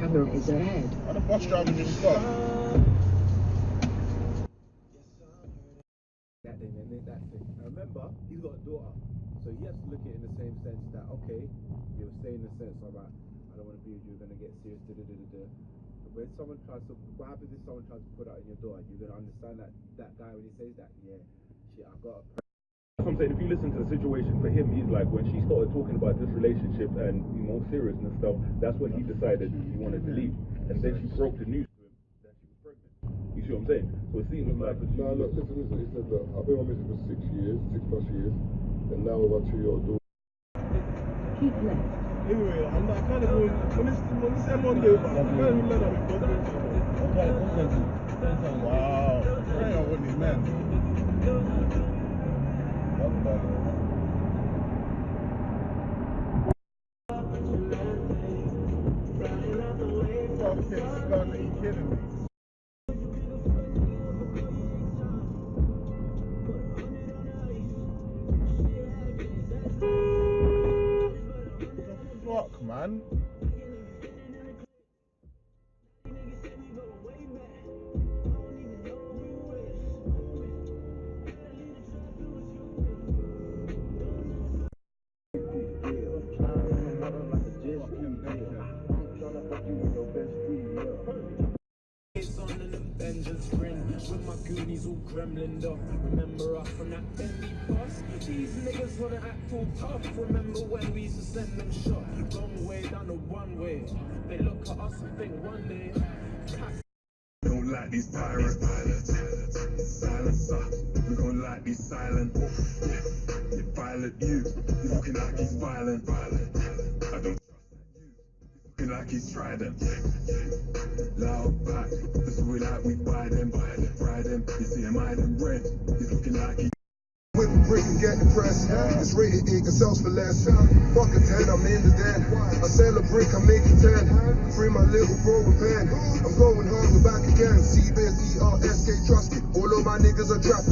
camera is ahead. And the bus driver just stopped. That thing, and that's it. And remember, he's got a daughter, so he has to look at it in the same sense that, okay, you're saying the sense, alright, I don't want to be with you, you're gonna get serious, But when someone tries to, what happens if someone tries to put out in your door? You're gonna understand that guy when he says that, yeah, shit, I've got a. I'm saying, if you listen to the situation for him, he's like, when she started talking about this relationship and serious and stuff, that's when he decided he wanted to leave, and then she broke the news to him that she was pregnant. You see what I'm saying? So it seems like. No, look, listen. He said, look, I've been with my missus for 6 years, 6+ years, and now we've got 2-year-old daughter. Keep left. Anyway, I'm not kind of going. When this Monday, but I'm kind of let up. Wow, hang on with these men. Fucking stun, are you kidding me? What the fuck, man? With my goonies all gremlined up. Remember us from that Bentley bus? These niggas wanna act all tough. Remember when we used to send them shots? Long way down the one way. They look at us and think one day. Don't like these pirates. Silencer. We gon' like these silent. Yeah, you violent. You looking like he's violent. I don't. Looking like he's trident. Loud back, that's what we like, we buy them, ride them. You see him hiding red, he's looking like he. Whip a brick and get the press. It's rated 8 and sells for less. Fuck a 10, I'm in the den. I sell a brick, I make it 10. Free my little bro with pen. I'm going hard, we're back again. C-Biz, E-R-S-K, trust me. All of my niggas are trapping.